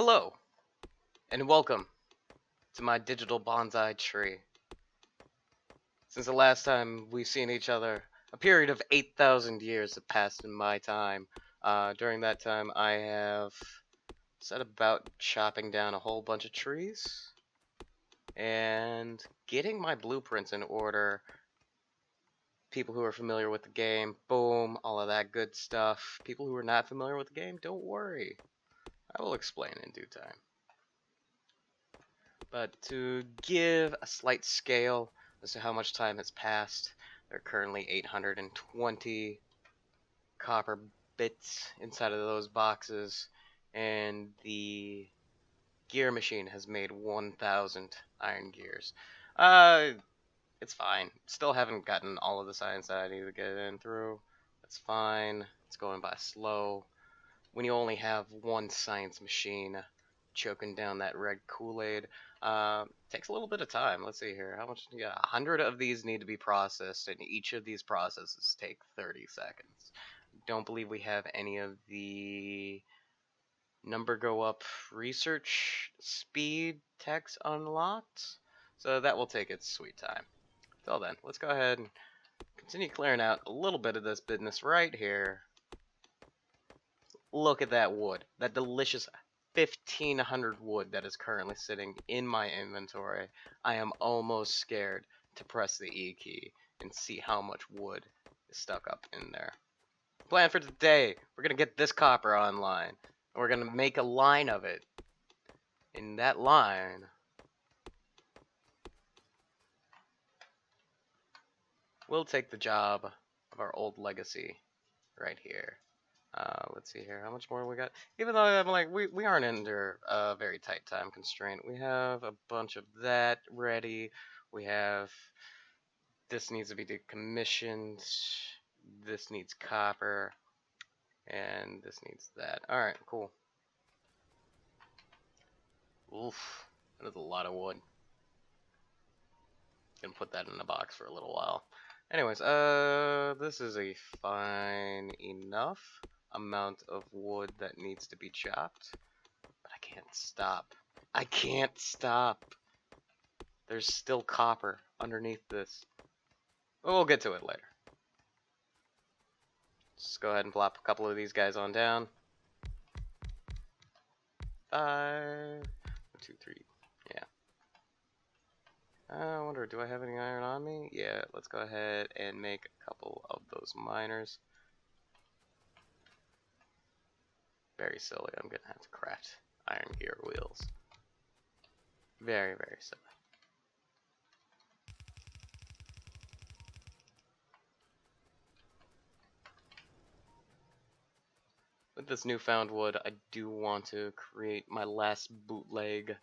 Hello, and welcome to my digital bonsai tree. Since the last time we've seen each other, a period of 8,000 years have passed in my time. During that time, I have set about chopping down a whole bunch of trees and getting my blueprints in order. People who are familiar with the game, boom, all of that good stuff. People who are not familiar with the game, don't worry. I will explain in due time. But to give a slight scale as to how much time has passed, there are currently 820 copper bits inside of those boxes, and the gear machine has made 1,000 iron gears. It's fine. Still haven't gotten all of the science that I need to get in through. That's fine. It's going by slow. When you only have one science machine choking down that red Kool-Aid, takes a little bit of time. Let's see here. How much? Yeah, 100 of these need to be processed, and each of these processes take 30 seconds. Don't believe we have any of the number go up research speed text unlocked, so that will take its sweet time. Till then, let's go ahead and continue clearing out a little bit of this business right here. Look at that wood. That delicious 1,500 wood that is currently sitting in my inventory. I am almost scared to press the E key and see how much wood is stuck up in there. Plan for today. We're going to get this copper online. And we're going to make a line of it. In that line, we'll take the job of our old legacy right here. Let's see here. How much more we got? Even though I'm like, we aren't under a very tight time constraint. We have a bunch of that ready. We have this needs to be decommissioned. This needs copper, and this needs that. All right, cool. Oof, that is a lot of wood. Gonna put that in a box for a little while. Anyways, this is a fine enough amount of wood that needs to be chopped, but I can't stop. I can't stop. There's still copper underneath this. But we'll get to it later. Just go ahead and plop a couple of these guys on down. 5, 1, 2, 3. Yeah. I wonder, do I have any iron on me? Yeah, let's go ahead and make a couple of those miners. Very silly. I'm gonna have to craft iron gear wheels. Very, very silly. With this newfound wood, I do want to create my last bootleg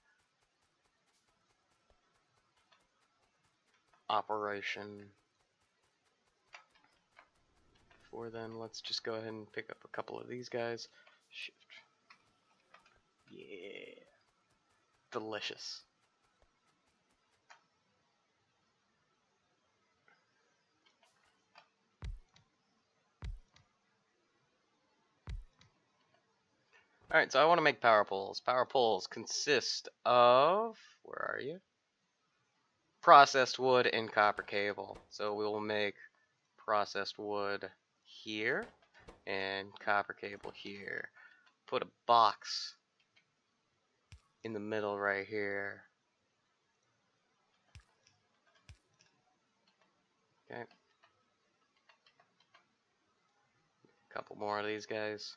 operation. Before then, let's just go ahead and pick up a couple of these guys. Shift. Yeah. Delicious. Alright, so I want to make power poles. Power poles consist of, where are you? Processed wood and copper cable. So we will make processed wood here and copper cable here. Put a box in the middle right here. Okay. A couple more of these guys.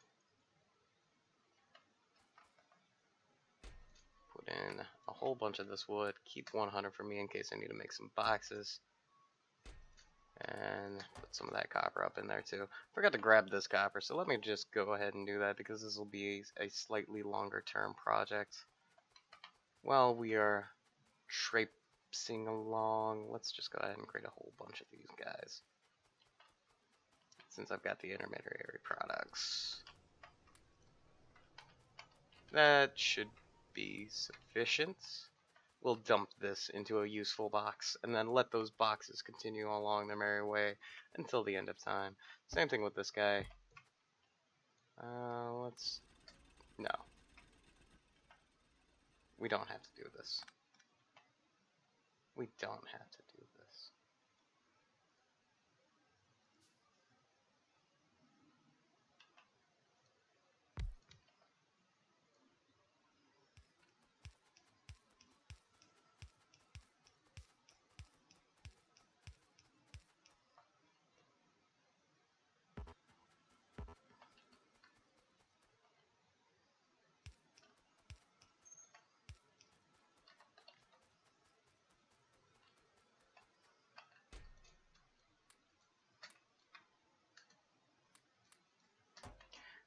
Put in a whole bunch of this wood. Keep 100 for me in case I need to make some boxes. And put some of that copper up in there too. Forgot to grab this copper, so let me just go ahead and do that because this will be a slightly longer term project. While we are traipsing along, let's just go ahead and create a whole bunch of these guys. Since I've got the intermediary products. That should be sufficient. We'll dump this into a useful box and then let those boxes continue along their merry way until the end of time. Same thing with this guy. No. We don't have to do this. We don't have to do this.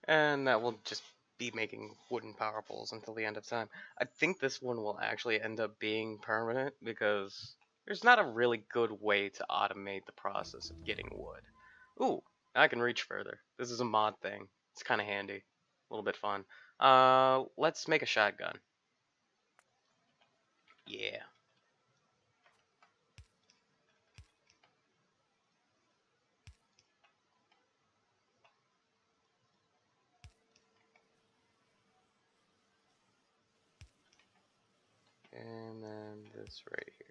And that will just be making wooden power poles until the end of time. I think this one will actually end up being permanent because there's not a really good way to automate the process of getting wood. Ooh, I can reach further. This is a mod thing. It's kind of handy. A little bit fun. Let's make a shotgun. Yeah. And then this right here.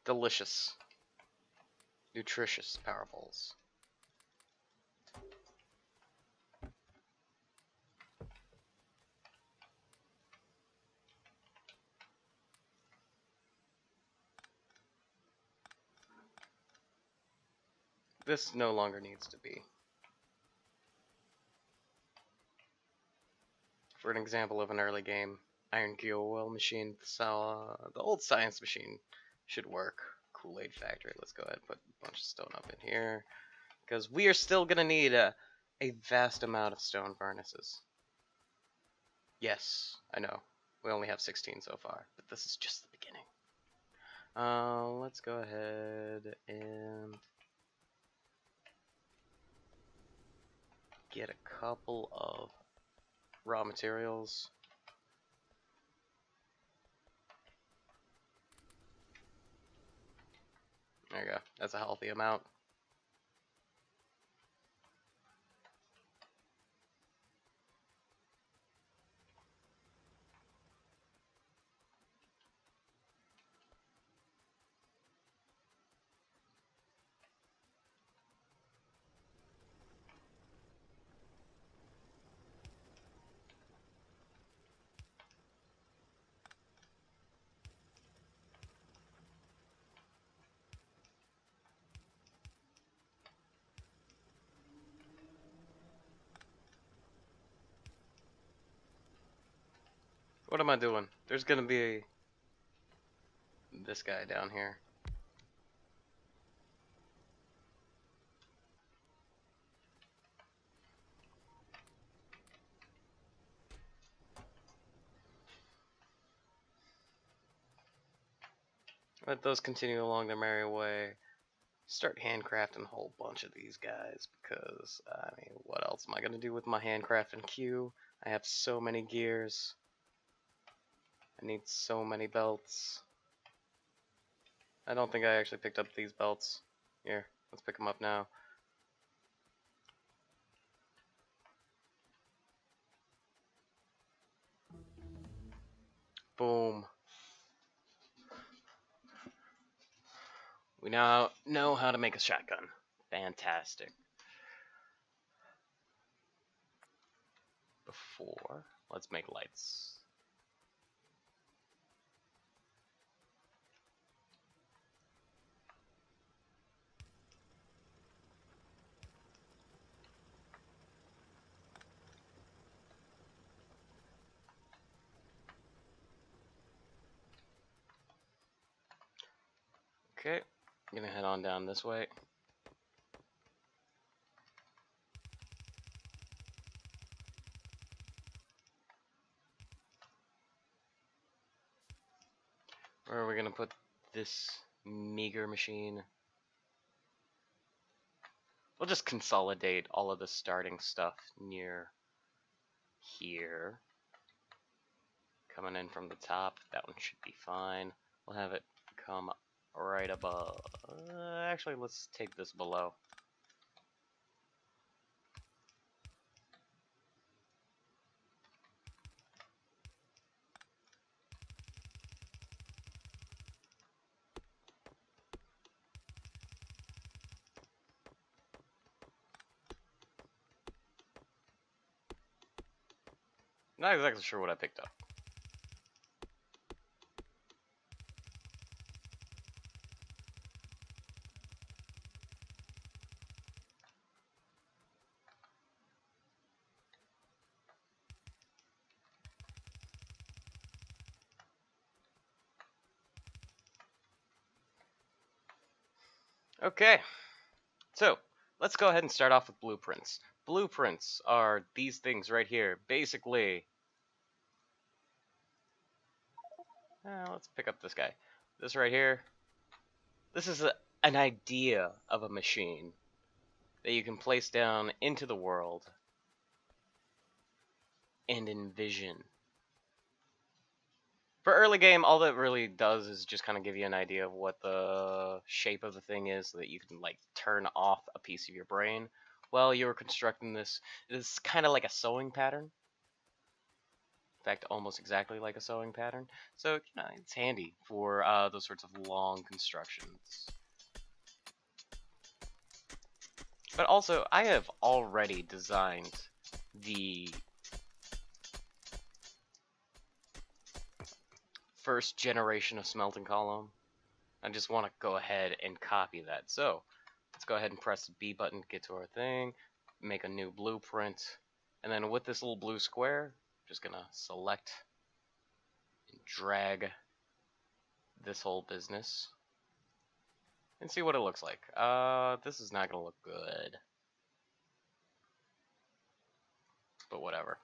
Delicious. Nutritious power poles. This no longer needs to be. For an example of an early game, iron oil machine, so the old science machine should work. Kool-Aid factory. Let's go ahead and put a bunch of stone up in here because we are still gonna need a vast amount of stone furnaces. Yes, I know. We only have 16 so far, but this is just the beginning. Let's go ahead and get a couple of raw materials. There you go. That's a healthy amount. What am I doing? There's gonna be this guy down here. Let those continue along their merry way. Start handcrafting a whole bunch of these guys because, I mean, what else am I going to do with my handcrafting queue? I have so many gears. I need so many belts. I don't think I actually picked up these belts. Here, let's pick them up now. Boom. We now know how to make a shotgun. Fantastic. Before, let's make lights. Okay, I'm gonna head on down this way. Where are we gonna put this meager machine? We'll just consolidate all of the starting stuff near here. Coming in from the top, that one should be fine. We'll have it come right above. Actually, let's take this below. Not exactly sure what I picked up. Okay, so let's go ahead and start off with blueprints. Blueprints are these things right here. Basically, let's pick up this guy. This right here. This is an idea of a machine that you can place down into the world and envision. For early game, all that really does is just kind of give you an idea of what the shape of the thing is so that you can like turn off a piece of your brain while you're constructing this. It's kind of like a sewing pattern. In fact, almost exactly like a sewing pattern. So, you know, it's handy for those sorts of long constructions. But also, I have already designed the first generation of smelting column. I just want to go ahead and copy that. So let's go ahead and press the B button to get to our thing, make a new blueprint, and then with this little blue square, I'm just gonna select and drag this whole business and see what it looks like. This is not gonna look good, but whatever.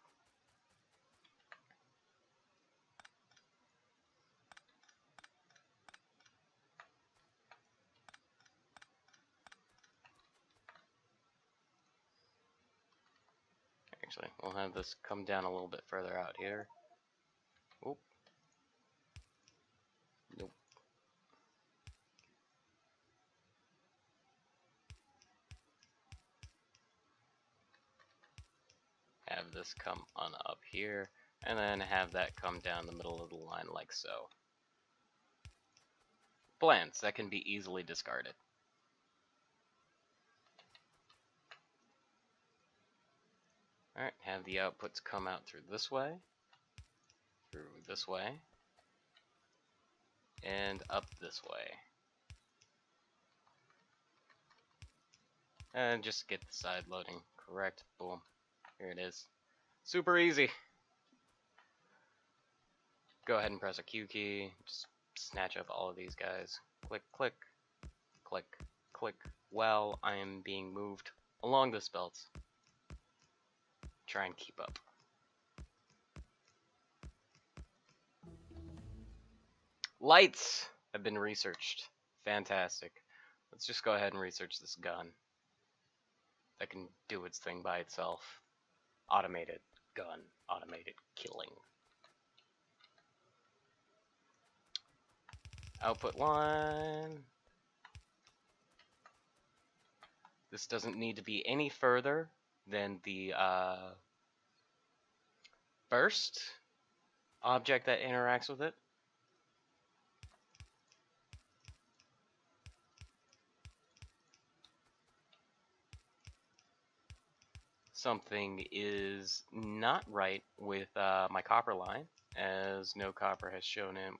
Actually, we'll have this come down a little bit further out here. Oop. Nope. Have this come on up here, and then have that come down the middle of the line like so. Plants that can be easily discarded. Alright, have the outputs come out through this way, and up this way. And just get the side loading correct. Boom. Here it is. Super easy. Go ahead and press a Q key. Just snatch up all of these guys. Click, click, click, click. While I am being moved along this belt. Try and keep up. Lights have been researched. Fantastic. Let's just go ahead and research this gun that can do its thing by itself. Automated gun, automated killing. Output line. This doesn't need to be any further than the first object that interacts with it. Something is not right with my copper line, as no copper has shown in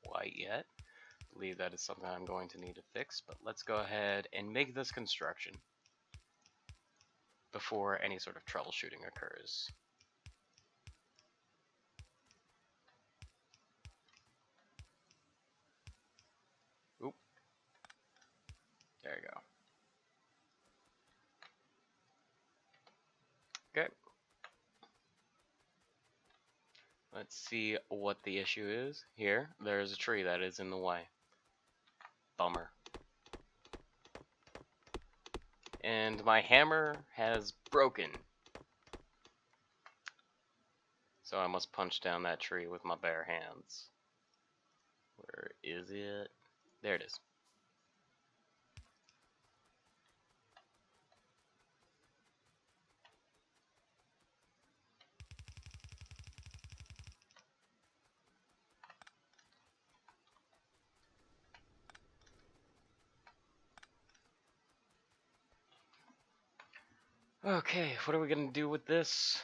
quite yet. I believe that is something I'm going to need to fix, but let's go ahead and make this construction before any sort of troubleshooting occurs. Oop. There you go. Okay. Let's see what the issue is. Here, there's a tree that is in the way. Bummer. And my hammer has broken. So I must punch down that tree with my bare hands. Where is it? There it is. Okay, what are we gonna do with this?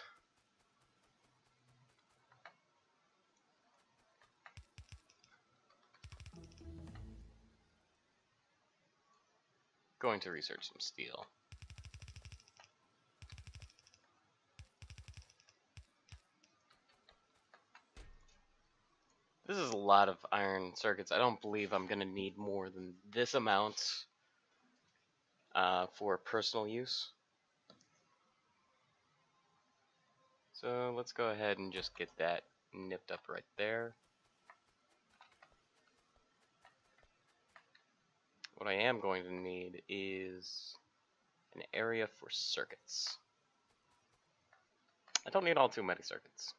Going to research some steel. This is a lot of iron circuits. I don't believe I'm gonna need more than this amount for personal use. So let's go ahead and just get that nipped up right there. What I am going to need is an area for circuits. I don't need all too many circuits.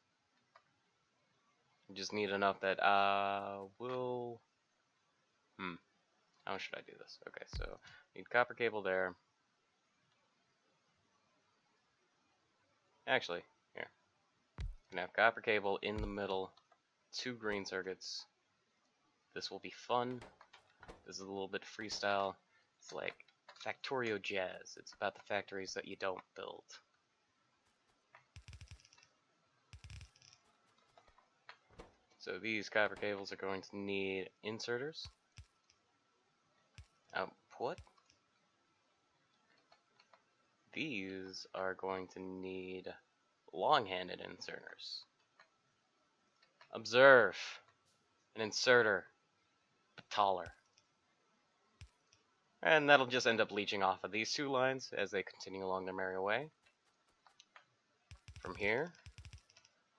I just need enough that will... How should I do this? Okay, so need copper cable there. Actually, here. I'm gonna have copper cable in the middle, 2 green circuits. This will be fun. This is a little bit freestyle. It's like Factorio jazz. It's about the factories that you don't build. So these copper cables are going to need inserters. Output. These are going to need long-handed inserters. Observe. An inserter, but taller. And that'll just end up leeching off of these 2 lines as they continue along their merry way. From here,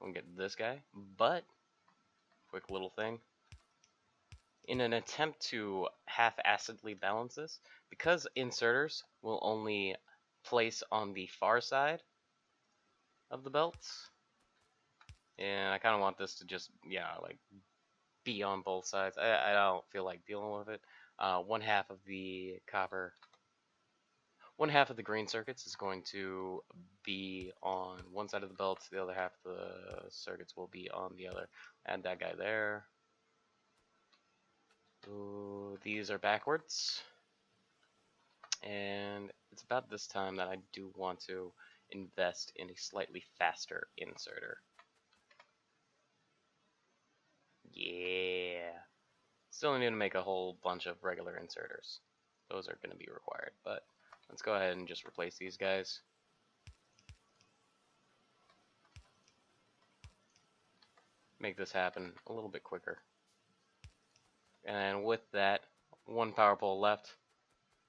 we'll get this guy, but, quick little thing, in an attempt to half-assedly balance this, because inserters will only place on the far side of the belts, and I kind of want this to just, like, be on both sides. I don't feel like dealing with it. One half of the green circuits is going to be on one side of the belt, the other half of the circuits will be on the other. Add that guy there. Ooh, these are backwards. And it's about this time that I do want to invest in a slightly faster inserter. Yeah. Still need to make a whole bunch of regular inserters. Those are going to be required, but let's go ahead and just replace these guys. Make this happen a little bit quicker. And with that, 1 power pole left.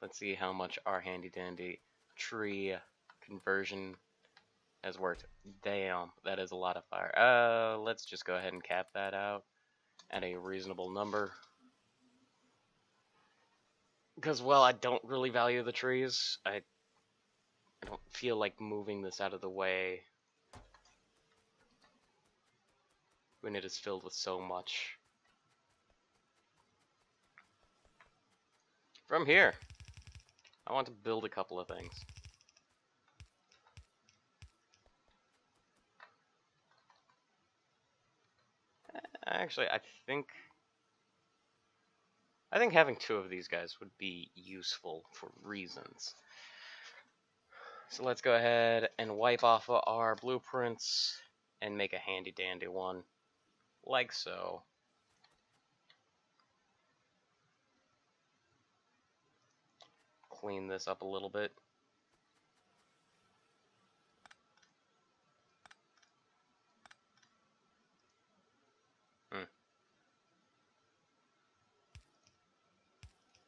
Let's see how much our handy dandy tree conversion has worked. Damn, that is a lot of fire. Let's just go ahead and cap that out at a reasonable number. Because, well, I don't really value the trees. I don't feel like moving this out of the way when it is filled with so much. From here, I want to build a couple of things. Actually, I think having 2 of these guys would be useful for reasons. So let's go ahead and wipe off of our blueprints and make a handy dandy one, like so. Clean this up a little bit.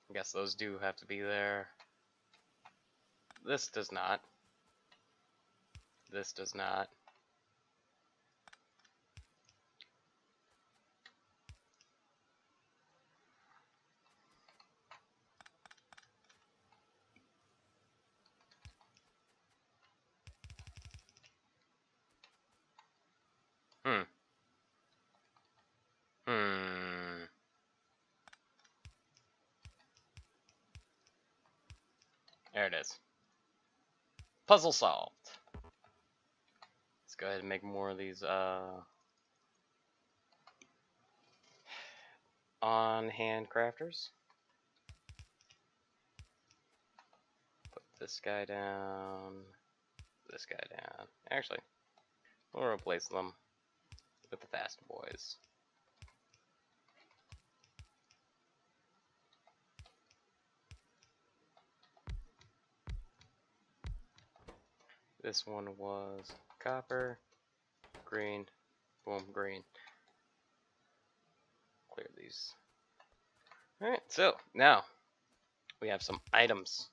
I guess those do have to be there. This does not. This does not. There it is. Puzzle solved. Let's go ahead and make more of these on-hand crafters. Put this guy down. this guy down. Actually, we'll replace them with the fast boys. This one was copper, green, boom, green. Clear these. Alright, so now we have some items.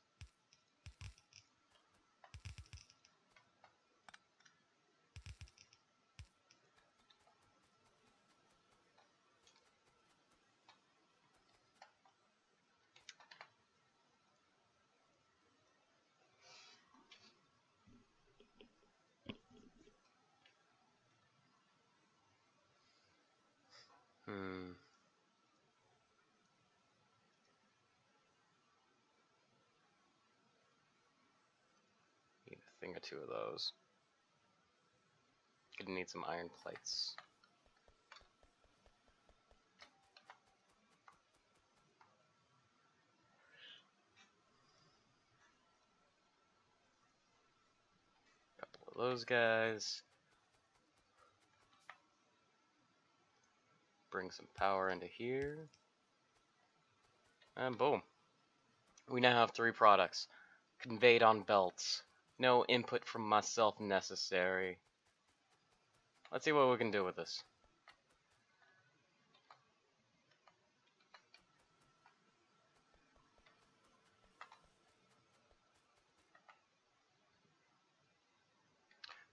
Need a thing or two of those. Gonna need some iron plates. Couple of those guys. Bring some power into here. And boom. We now have 3 products. Conveyed on belts. No input from myself necessary. Let's see what we can do with this.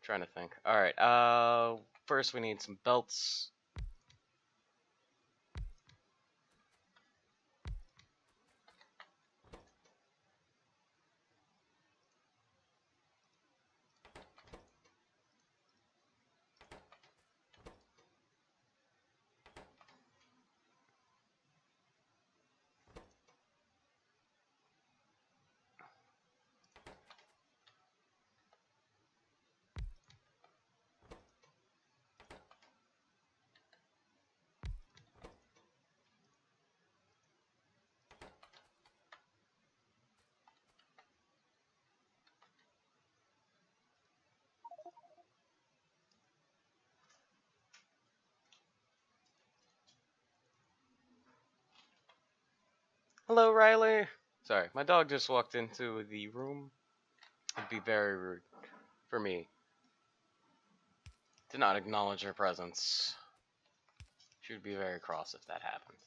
Trying to think. Alright, first we need some belts. Hello, Riley. Sorry, my dog just walked into the room. It'd be very rude for me to not acknowledge her presence. She would be very cross if that happened.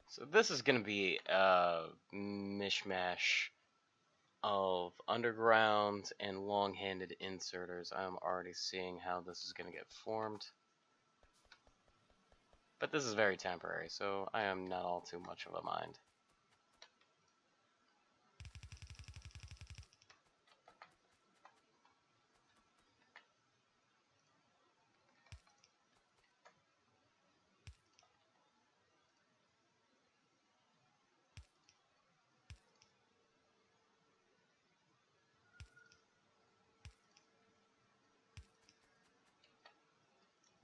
So this is going to be a mishmash of underground and long-handed inserters. I'm already seeing how this is going to get formed. But this is very temporary, so I am not all too much of a mind.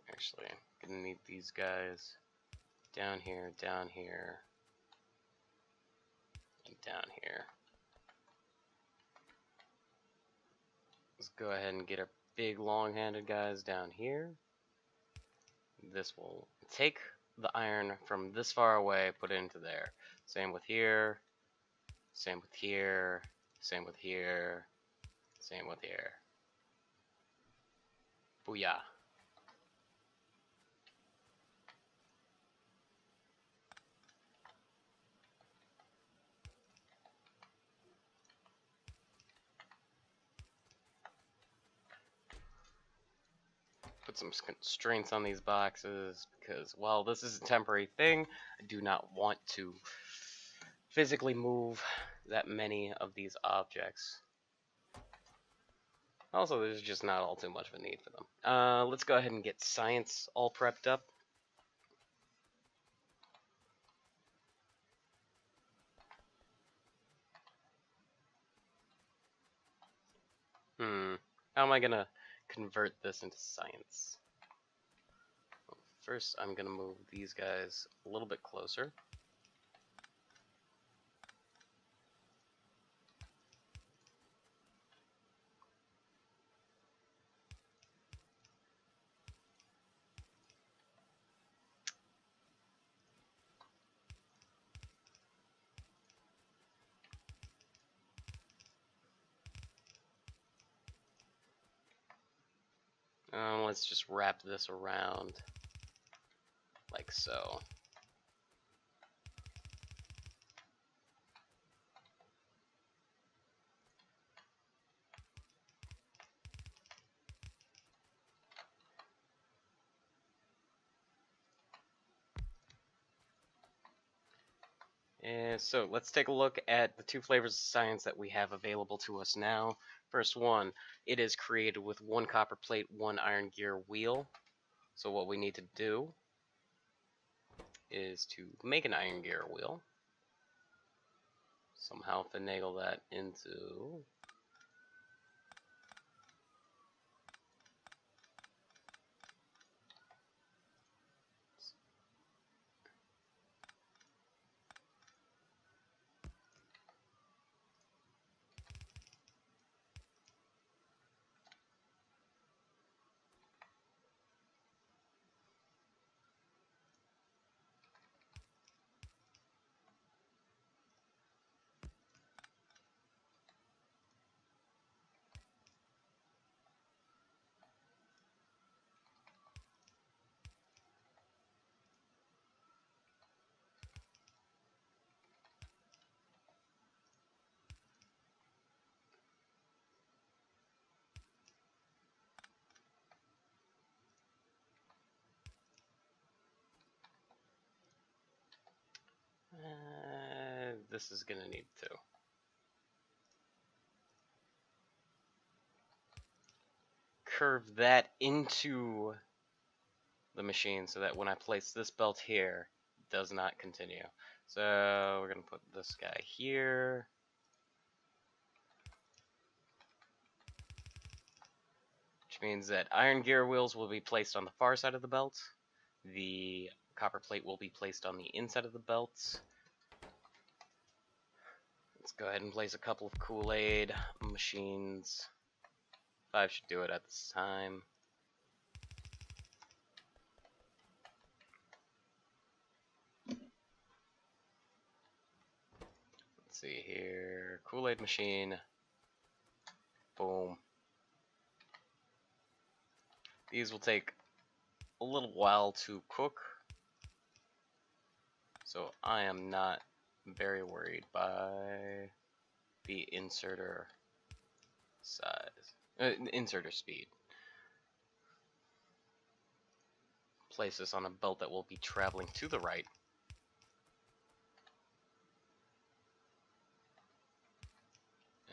Actually, I'm gonna need these guys down here, and down here. Let's go ahead and get our big long-handed guys down here. This will take the iron from this far away, put it into there. Same with here, same with here, same with here, same with here. Booyah. Put some constraints on these boxes because while this is a temporary thing, I do not want to physically move that many of these objects. Also, there's just not all too much of a need for them. Let's go ahead and get science all prepped up. How am I gonna convert this into science? First, I'm going to move these guys a little bit closer. Let's just wrap this around like so. And so let's take a look at the two flavors of science that we have available to us now. First one, it is created with 1 copper plate, 1 iron gear wheel. So what we need to do is to make an iron gear wheel. Somehow finagle that into... this is going to need to curve that into the machine so that when I place this belt here, it does not continue. So we're going to put this guy here. Which means that iron gear wheels will be placed on the far side of the belt. The copper plate will be placed on the inside of the belt. Let's go ahead and place a couple of Kool-Aid machines. 5 should do it at this time. Let's see here. Kool-Aid machine. Boom. These will take a little while to cook, so I am not very worried by the inserter size, inserter speed. Place this on a belt that will be traveling to the right.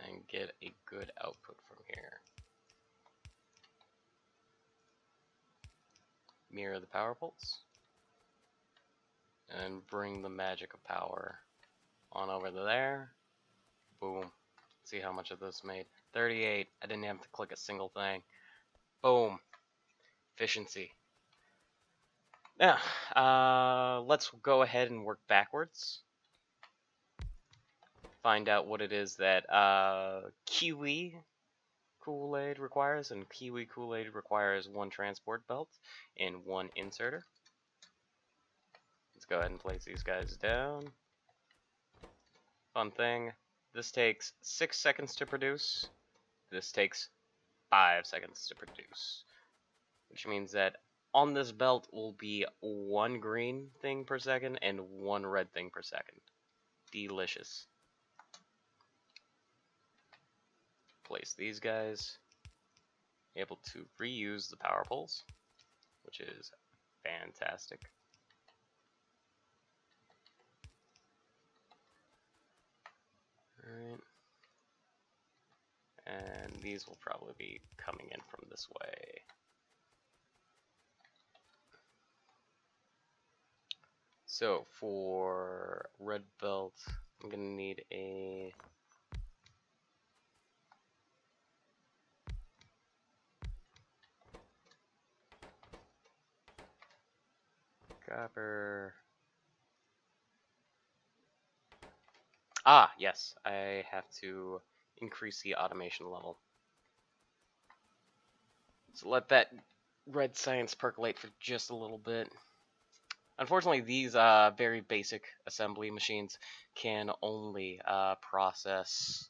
And get a good output from here. Mirror the power pulse. And bring the magic of power on over to there. Boom. See how much of this made. 38. I didn't have to click a single thing. Boom. Efficiency. Now, let's go ahead and work backwards. Find out what it is that Kiwi Kool-Aid requires, and Kiwi Kool-Aid requires 1 transport belt and 1 inserter. Let's go ahead and place these guys down. Fun thing, this takes 6 seconds to produce. This takes 5 seconds to produce, which means that on this belt will be 1 green thing per second and 1 red thing per second. Delicious. Place these guys. Able to reuse the power poles, which is fantastic. Alright. And these will probably be coming in from this way. So for red belt, I'm gonna need a Ah, yes, I have to increase the automation level. So let that red science percolate for just a little bit. Unfortunately, these very basic assembly machines can only process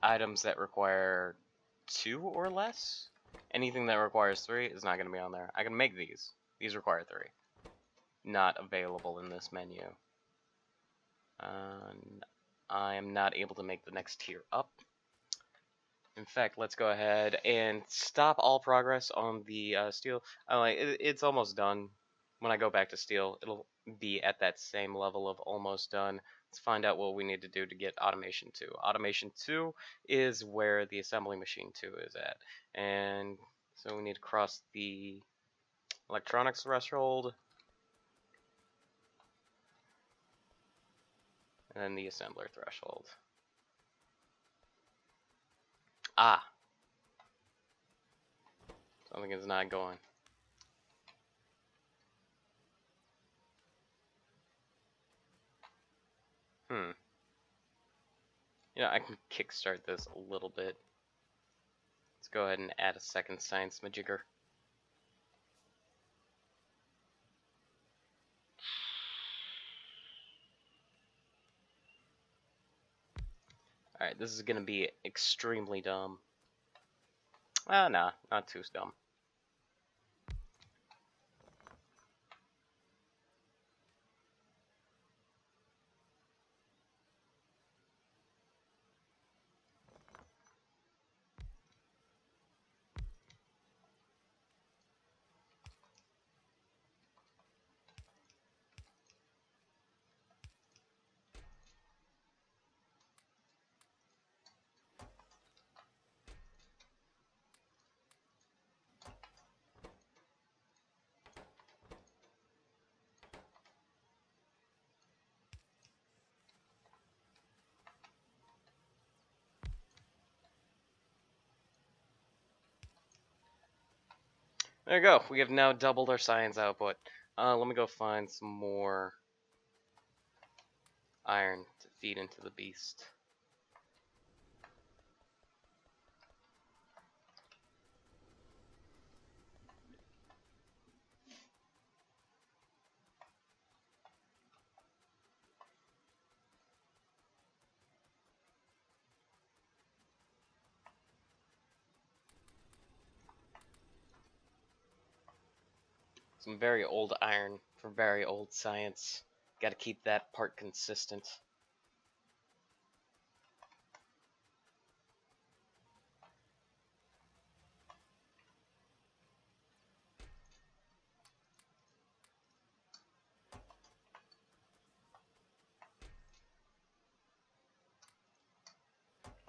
items that require 2 or less. Anything that requires 3 is not going to be on there. I can make these. These require 3. Not available in this menu. I am not able to make the next tier up. In fact, let's go ahead and stop all progress on the steel. It's almost done. When I go back to steel, it'll be at that same level of almost done. Let's find out what we need to do to get automation 2. Automation 2 is where the assembly machine 2 is at. And so we need to cross the electronics threshold and then the assembler threshold. Ah, something is not going. I can kickstart this a little bit. Let's go ahead and add a second science majigger. Alright, this is gonna be extremely dumb. Nah, not too dumb. There you go. We have now doubled our science output. Let me go find some more iron to feed into the beast. Some very old iron for very old science. Gotta keep that part consistent.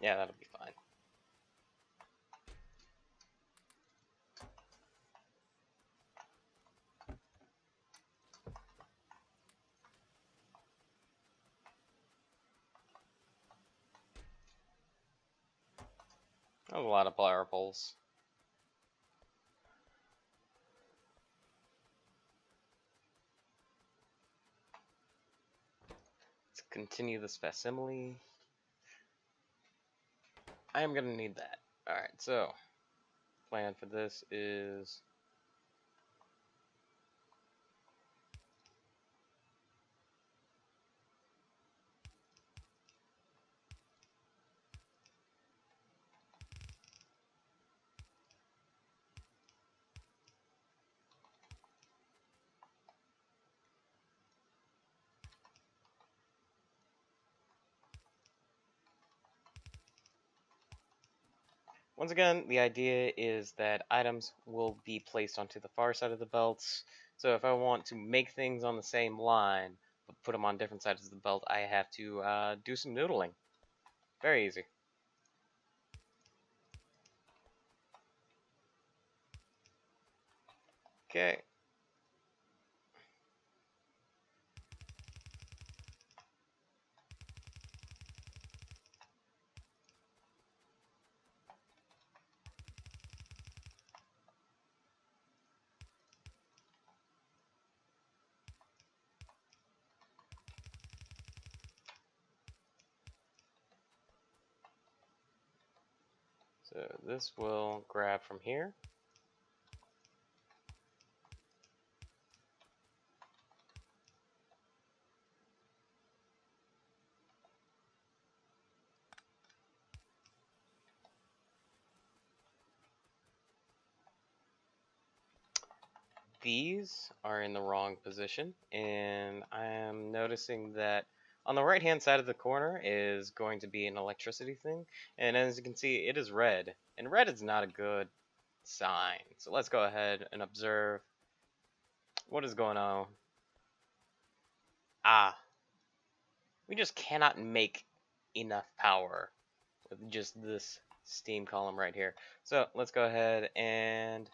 Yeah, that'll be fine. That was a lot of power poles. Let's continue this facsimile. I am gonna need that. Alright, so plan for this is once again, the idea is that items will be placed onto the far side of the belts. So if I want to make things on the same line, but put them on different sides of the belt, I have to do some noodling. Very easy. Okay. So this will grab from here. These are in the wrong position, and I am noticing that on the right hand side of the corner is going to be an electricity thing, and as you can see, it is red, and red is not a good sign. So let's go ahead and observe what is going on. We just cannot make enough power with just this steam column right here. So let's go ahead and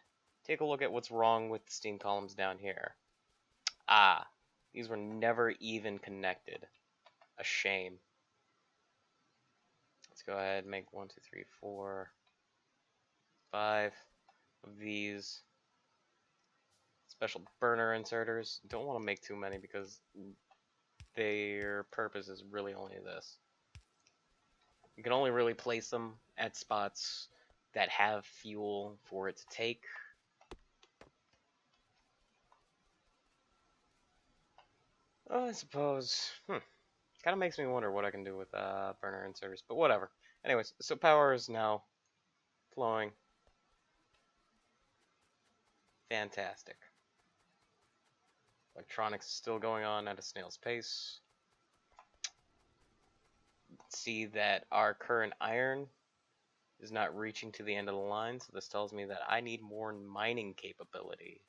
take a look at what's wrong with the steam columns down here. These were never even connected. A shame. Let's go ahead and make 1, 2, 3, 4, 5 of these special burner inserters. Don't want to make too many because their purpose is really only this. You can only really place them at spots that have fuel for it to take. Oh, I suppose. Kind of makes me wonder what I can do with burner inserters, but whatever. Anyways, so power is now flowing. Fantastic. Electronics is still going on at a snail's pace. See that our current iron is not reaching to the end of the line, so this tells me that I need more mining capability.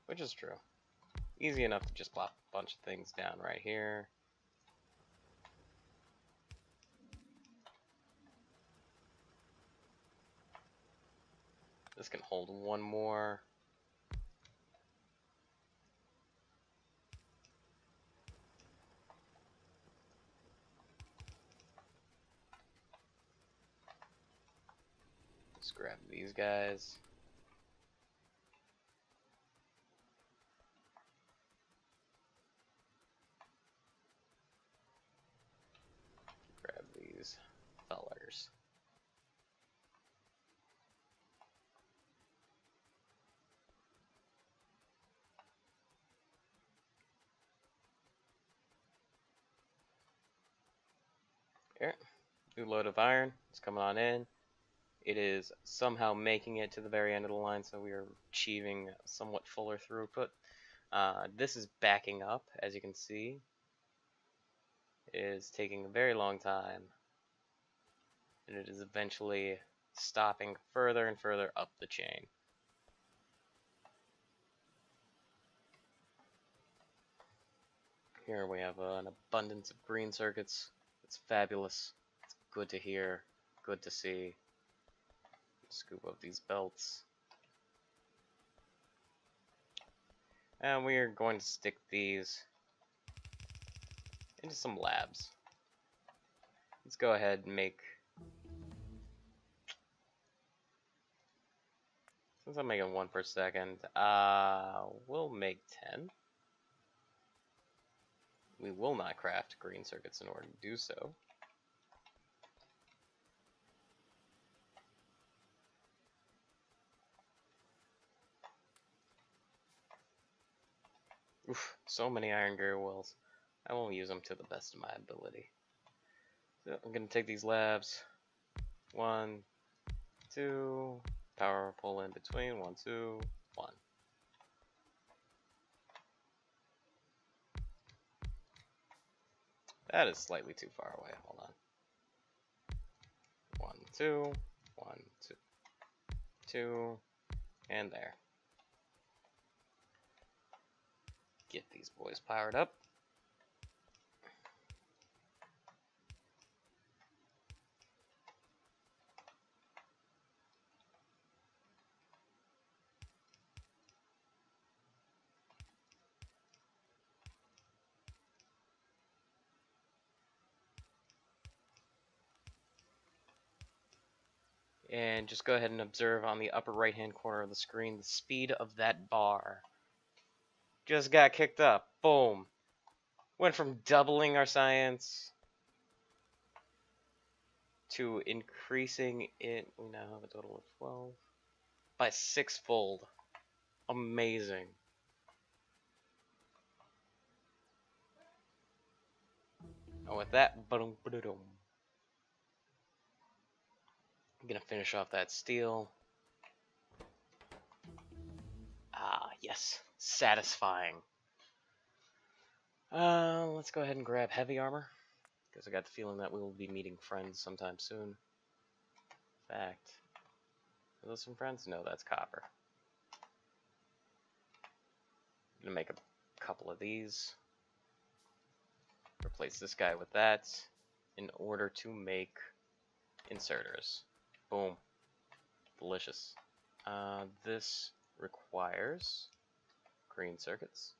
Which is true. Easy enough to just plop a bunch of things down right here. This can hold one more. Let's grab these guys. Grab these fellers. Here, new load of iron. It's coming on in. It is somehow making it to the very end of the line, so we are achieving somewhat fuller throughput. This is backing up, as you can see. It is taking a very long time, and it is eventually stopping further and further up the chain. Here we have an abundance of green circuits. It's fabulous. It's good to hear, good to see. Scoop up these belts. And we are going to stick these into some labs. Let's go ahead and make, since I'm making 1 per second, we'll make 10. We will not craft green circuits in order to do so. Oof, so many iron gear wheels. I won't use them to the best of my ability. So I'm going to take these labs. 1, 2, power pull in between. 1, 2, 1. That is slightly too far away. Hold on. 1, 2, 1, 2, 2, and there. Get these boys powered up. And just go ahead and observe on the upper right hand corner of the screen the speed of that bar. Just got kicked up. Boom. Went from doubling our science to increasing it. We now have a total of 12 by sixfold. Amazing. And with that, I'm gonna finish off that steel. Ah, yes, satisfying. Let's go ahead and grab heavy armor, because I got the feeling that we will be meeting friends sometime soon. In fact, are those some friends? No, that's copper. I'm gonna make a couple of these. Replace this guy with that in order to make inserters. Boom. Delicious. This requires green circuits.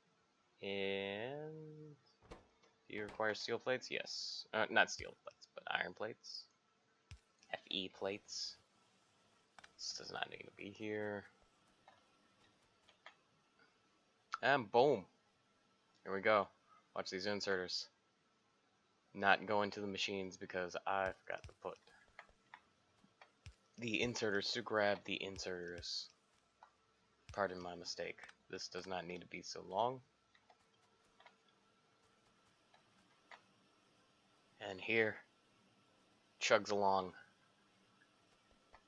And do you require steel plates? Yes. Not steel plates, but iron plates. Fe plates. This does not need to be here. And boom. Here we go. Watch these inserters. Not going to the machines because I forgot to put the inserters to grab the inserters. Pardon my mistake. This does not need to be so long. And here, chugs along,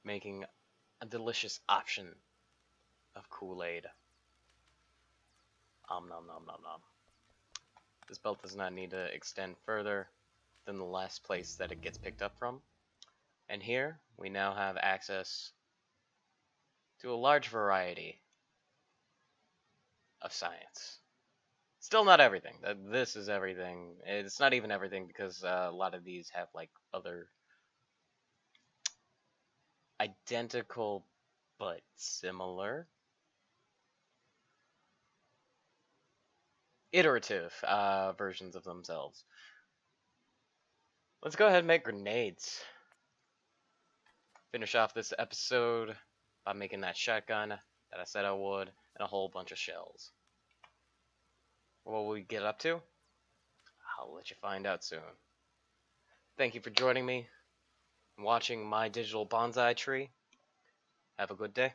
making a delicious option of Kool-Aid. Nom nom nom nom. This belt does not need to extend further than the last place that it gets picked up from. And here, we now have access to a large variety of science. Still not everything. This is everything. It's not even everything because a lot of these have like other identical but similar iterative versions of themselves. Let's go ahead and make grenades. Finish off this episode by making that shotgun that I said I would, and a whole bunch of shells. What will we get up to? I'll let you find out soon. Thank you for joining me and watching my digital bonsai tree. Have a good day.